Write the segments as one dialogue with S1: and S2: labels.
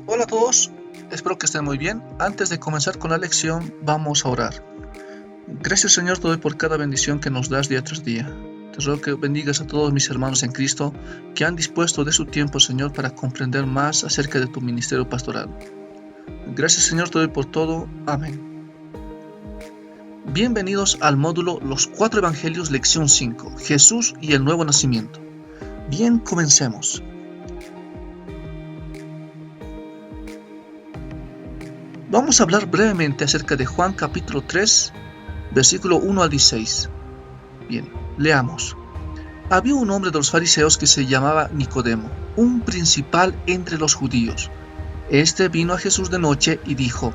S1: Hola a todos, espero que estén muy bien. Antes de comenzar con la lección, vamos a orar. Gracias Señor te doy por cada bendición que nos das día tras día. Te ruego que bendigas a todos mis hermanos en Cristo que han dispuesto de su tiempo, Señor, para comprender más acerca de tu ministerio pastoral. Gracias Señor te doy por todo. Amén. Bienvenidos al módulo Los 4 Evangelios, lección 5, Jesús y el nuevo nacimiento. Bien, comencemos. Vamos a hablar brevemente acerca de Juan capítulo 3, versículo 1 al 16. Bien, leamos. Había un hombre de los fariseos que se llamaba Nicodemo, un principal entre los judíos. Este vino a Jesús de noche y dijo: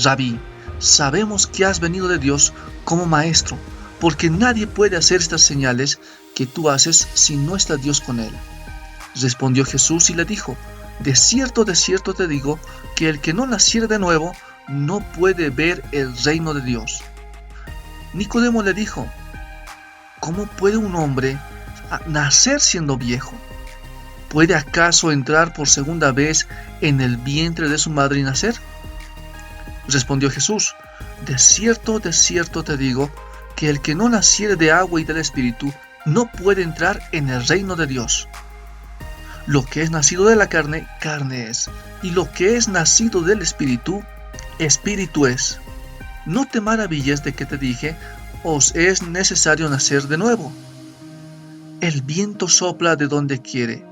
S1: Rabí, sabemos que has venido de Dios como maestro, porque nadie puede hacer estas señales que tú haces si no está Dios con él. Respondió Jesús y le dijo: de cierto te digo, que el que no naciere de nuevo no puede ver el reino de Dios. Nicodemo le dijo: ¿cómo puede un hombre nacer siendo viejo? ¿Puede acaso entrar por segunda vez en el vientre de su madre y nacer? Respondió Jesús: de cierto te digo, que el que no naciere de agua y del Espíritu no puede entrar en el reino de Dios. Lo que es nacido de la carne, carne es, y lo que es nacido del Espíritu, Espíritu es. No te maravilles de que te dije: os es necesario nacer de nuevo. El viento sopla de donde quiere,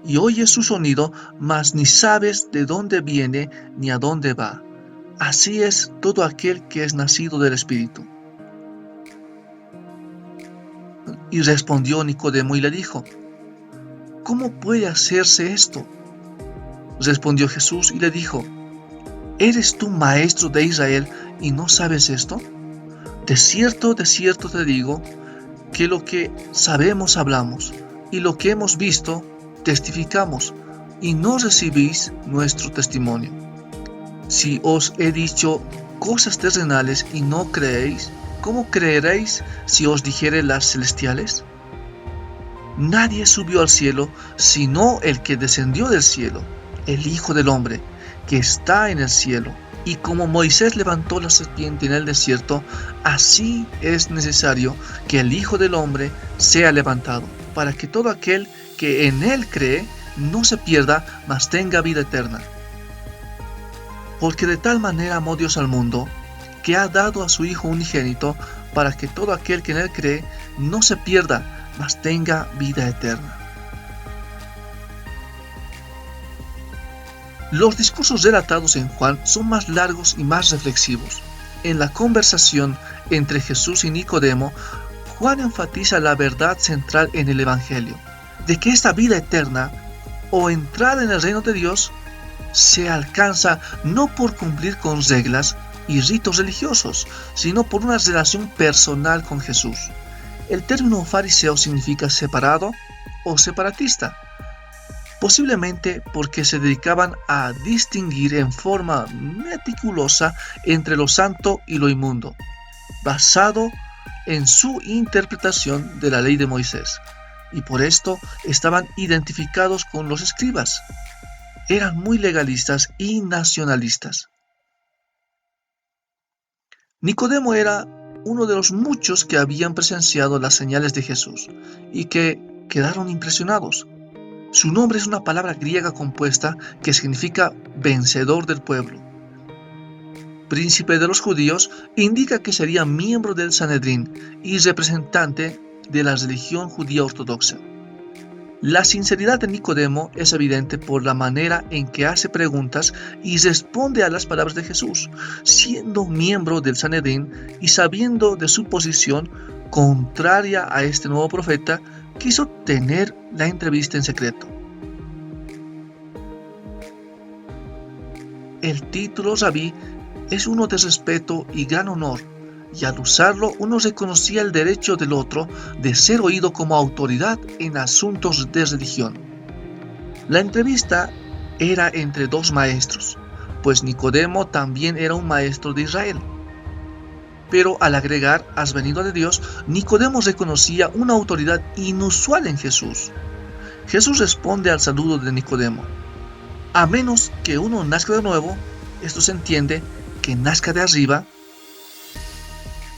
S1: y oyes su sonido, mas ni sabes de dónde viene ni a dónde va. Así es todo aquel que es nacido del Espíritu. Y respondió Nicodemo y le dijo: ¿cómo puede hacerse esto? Respondió Jesús y le dijo: ¿eres tú maestro de Israel y no sabes esto? De cierto te digo, que lo que sabemos hablamos, y lo que hemos visto testificamos, y no recibís nuestro testimonio. Si os he dicho cosas terrenales y no creéis, ¿cómo creeréis si os dijere las celestiales? Nadie subió al cielo, sino el que descendió del cielo, el Hijo del Hombre, que está en el cielo. Y como Moisés levantó la serpiente en el desierto, así es necesario que el Hijo del Hombre sea levantado, para que todo aquel que en él cree no se pierda, mas tenga vida eterna. Porque de tal manera amó Dios al mundo, que ha dado a su Hijo unigénito, para que todo aquel que en él cree no se pierda, mas tenga vida eterna. Los discursos relatados en Juan son más largos y más reflexivos. En la conversación entre Jesús y Nicodemo, Juan enfatiza la verdad central en el Evangelio, de que esta vida eterna, o entrada en el reino de Dios, se alcanza no por cumplir con reglas y ritos religiosos, sino por una relación personal con Jesús. El término fariseo significa separado o separatista, posiblemente porque se dedicaban a distinguir en forma meticulosa entre lo santo y lo inmundo, basado en su interpretación de la ley de Moisés, y por esto estaban identificados con los escribas. Eran muy legalistas y nacionalistas. Nicodemo era uno de los muchos que habían presenciado las señales de Jesús y que quedaron impresionados. Su nombre es una palabra griega compuesta que significa vencedor del pueblo. Príncipe de los judíos indica que sería miembro del Sanedrín y representante de la religión judía ortodoxa. La sinceridad de Nicodemo es evidente por la manera en que hace preguntas y responde a las palabras de Jesús. Siendo miembro del Sanedrín y sabiendo de su posición contraria a este nuevo profeta, quiso tener la entrevista en secreto. El título Rabí es uno de respeto y gran honor, y al usarlo uno reconocía el derecho del otro de ser oído como autoridad en asuntos de religión. La entrevista era entre dos maestros, pues Nicodemo también era un maestro de Israel. Pero al agregar "has venido de Dios", Nicodemo reconocía una autoridad inusual en Jesús. Jesús responde al saludo de Nicodemo: A menos que uno nazca de nuevo, esto se entiende que nazca de arriba,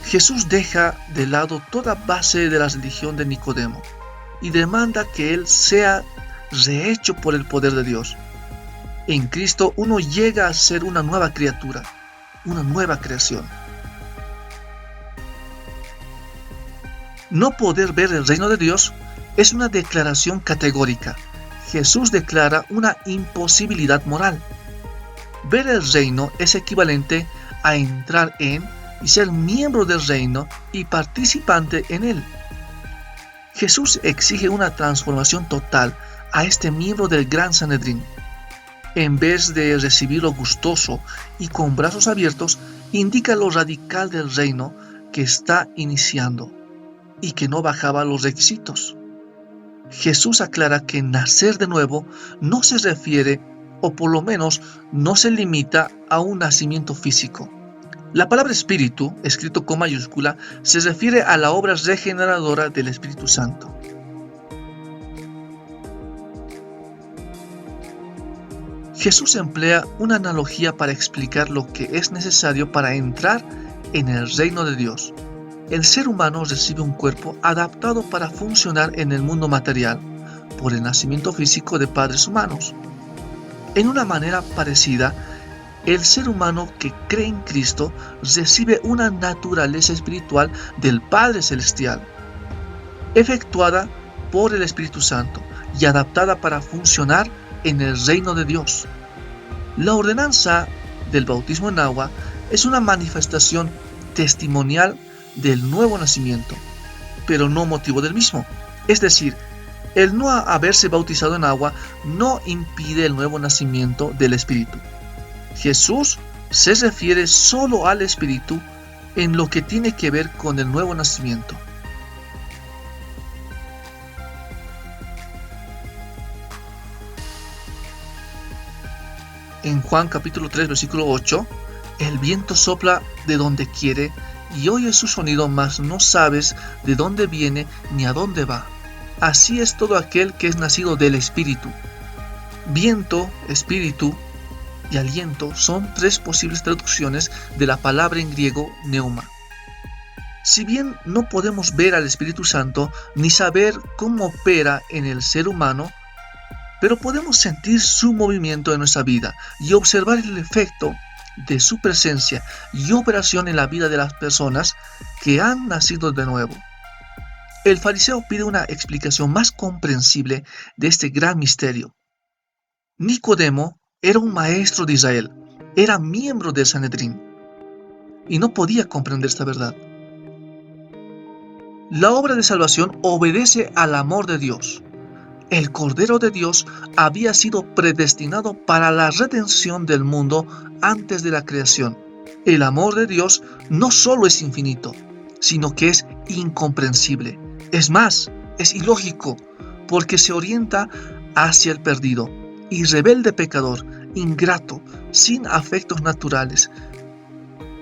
S1: Jesús deja de lado toda base de la religión de Nicodemo y demanda que él sea rehecho por el poder de Dios. En Cristo uno llega a ser una nueva criatura, una nueva creación. No poder ver el reino de Dios es una declaración categórica. Jesús declara una imposibilidad moral. Ver el reino es equivalente a entrar en y ser miembro del reino y participante en él. Jesús exige una transformación total a este miembro del Gran Sanedrín. En vez de recibirlo gustoso y con brazos abiertos, indica lo radical del reino que está iniciando y que no bajaba los requisitos. Jesús aclara que nacer de nuevo no se refiere, o por lo menos no se limita, a un nacimiento físico. La palabra espíritu, escrito con mayúscula, se refiere a la obra regeneradora del Espíritu Santo. Jesús emplea una analogía para explicar lo que es necesario para entrar en el reino de Dios. El ser humano recibe un cuerpo adaptado para funcionar en el mundo material por el nacimiento físico de padres humanos. En una manera parecida, el ser humano que cree en Cristo recibe una naturaleza espiritual del Padre Celestial, efectuada por el Espíritu Santo y adaptada para funcionar en el reino de Dios. La ordenanza del bautismo en agua es una manifestación testimonial del nuevo nacimiento, pero no motivo del mismo. Es decir, el no haberse bautizado en agua no impide el nuevo nacimiento del Espíritu. Jesús se refiere solo al Espíritu en lo que tiene que ver con el nuevo nacimiento. En Juan capítulo 3, versículo 8, el viento sopla de donde quiere y oyes su sonido, mas no sabes de dónde viene ni a dónde va. Así es todo aquel que es nacido del Espíritu. Viento, espíritu y aliento son tres posibles traducciones de la palabra en griego neuma. Si bien no podemos ver al Espíritu Santo ni saber cómo opera en el ser humano, pero podemos sentir su movimiento en nuestra vida y observar el efecto de su presencia y operación en la vida de las personas que han nacido de nuevo. El fariseo pide una explicación más comprensible de este gran misterio. Nicodemo era un maestro de Israel, era miembro del Sanedrín y no podía comprender esta verdad. La obra de salvación obedece al amor de Dios. El Cordero de Dios había sido predestinado para la redención del mundo antes de la creación. El amor de Dios no solo es infinito, sino que es incomprensible. Es más, es ilógico, porque se orienta hacia el perdido y rebelde pecador, ingrato, sin afectos naturales,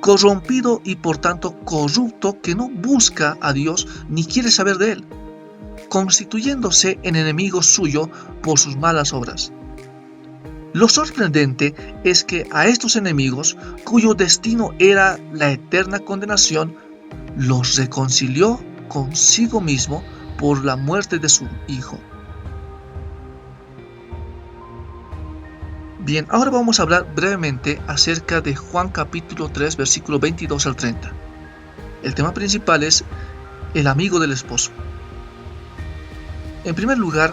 S1: corrompido y por tanto corrupto, que no busca a Dios ni quiere saber de él, constituyéndose en enemigo suyo por sus malas obras. Lo sorprendente es que a estos enemigos, cuyo destino era la eterna condenación, los reconcilió consigo mismo por la muerte de su Hijo. Bien, ahora vamos a hablar brevemente acerca de Juan capítulo 3, versículo 22 al 30. El tema principal es el amigo del esposo. En primer lugar,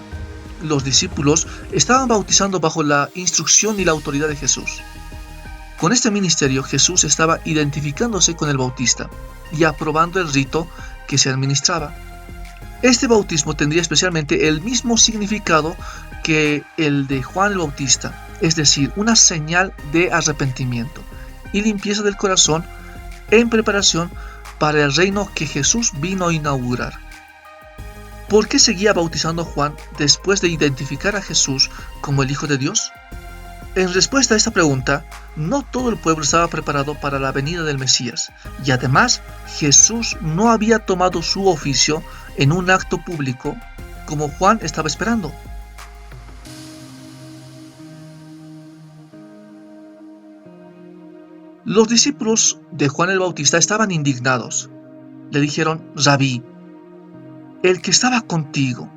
S1: los discípulos estaban bautizando bajo la instrucción y la autoridad de Jesús. Con este ministerio, Jesús estaba identificándose con el bautista y aprobando el rito que se administraba. Este bautismo tendría especialmente el mismo significado que el de Juan el Bautista, es decir, una señal de arrepentimiento y limpieza del corazón en preparación para el reino que Jesús vino a inaugurar. ¿Por qué seguía bautizando Juan después de identificar a Jesús como el Hijo de Dios? En respuesta a esta pregunta, no todo el pueblo estaba preparado para la venida del Mesías, y además Jesús no había tomado su oficio en un acto público como Juan estaba esperando. Los discípulos de Juan el Bautista estaban indignados. Le dijeron: Rabí, el que estaba contigo,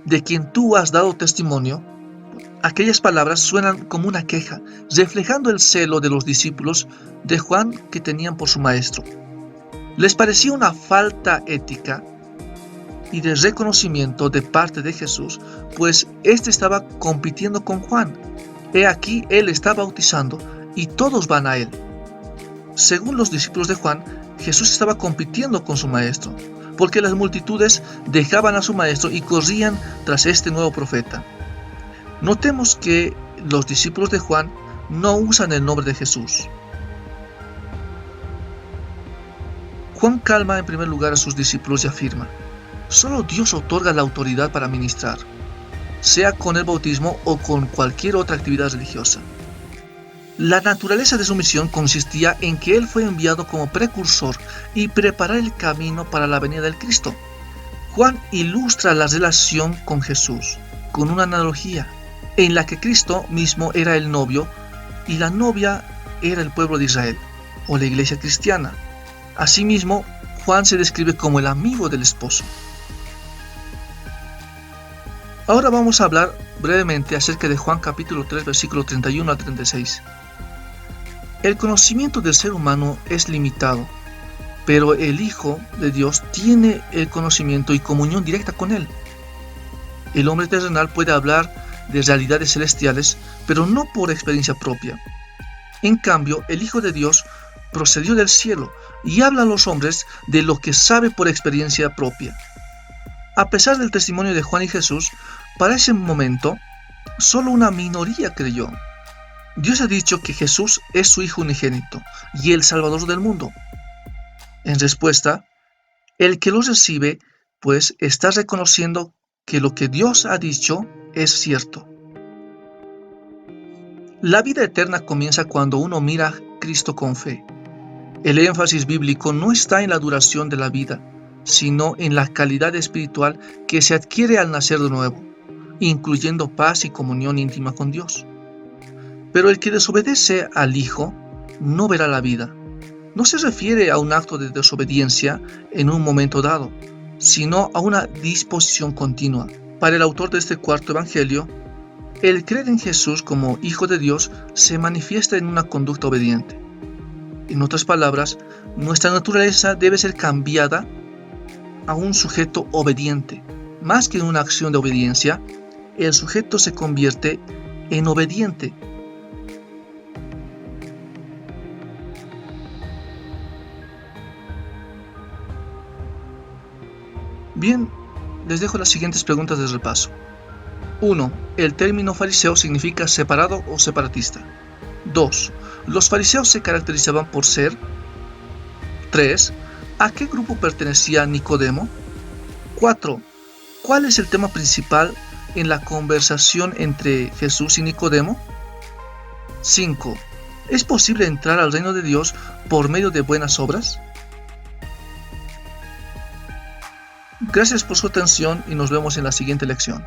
S1: de quien tú has dado testimonio. Aquellas palabras suenan como una queja, reflejando el celo de los discípulos de Juan que tenían por su maestro. Les parecía una falta ética y de reconocimiento de parte de Jesús, pues éste estaba compitiendo con Juan. He aquí, él está bautizando y todos van a él. Según los discípulos de Juan, Jesús estaba compitiendo con su maestro, porque las multitudes dejaban a su maestro y corrían tras este nuevo profeta. Notemos que los discípulos de Juan no usan el nombre de Jesús. Juan calma en primer lugar a sus discípulos y afirma: solo Dios otorga la autoridad para ministrar, sea con el bautismo o con cualquier otra actividad religiosa. La naturaleza de su misión consistía en que él fue enviado como precursor y preparar el camino para la venida del Cristo. Juan ilustra la relación con Jesús con una analogía en la que Cristo mismo era el novio y la novia era el pueblo de Israel, o la iglesia cristiana. Asimismo, Juan se describe como el amigo del esposo. Ahora vamos a hablar brevemente acerca de Juan capítulo 3, versículo 31 al 36. El conocimiento del ser humano es limitado, pero el Hijo de Dios tiene el conocimiento y comunión directa con Él. El hombre terrenal puede hablar de realidades celestiales, pero no por experiencia propia. En cambio, el Hijo de Dios procedió del cielo y habla a los hombres de lo que sabe por experiencia propia. A pesar del testimonio de Juan y Jesús, para ese momento, solo una minoría creyó. Dios ha dicho que Jesús es su Hijo unigénito y el Salvador del mundo. En respuesta, el que lo recibe, pues, está reconociendo que lo que Dios ha dicho es cierto. La vida eterna comienza cuando uno mira a Cristo con fe. El énfasis bíblico no está en la duración de la vida, sino en la calidad espiritual que se adquiere al nacer de nuevo, incluyendo paz y comunión íntima con Dios. Pero el que desobedece al Hijo no verá la vida. No se refiere a un acto de desobediencia en un momento dado, sino a una disposición continua. Para el autor de este cuarto evangelio, el creer en Jesús como Hijo de Dios se manifiesta en una conducta obediente. En otras palabras, nuestra naturaleza debe ser cambiada a un sujeto obediente. Más que en una acción de obediencia, el sujeto se convierte en obediente. Bien, les dejo las siguientes preguntas de repaso. 1. ¿El término fariseo significa separado o separatista? 2. ¿Los fariseos se caracterizaban por ser? 3. ¿A qué grupo pertenecía Nicodemo? 4. ¿Cuál es el tema principal en la conversación entre Jesús y Nicodemo? 5. ¿Es posible entrar al reino de Dios por medio de buenas obras? Gracias por su atención y nos vemos en la siguiente lección.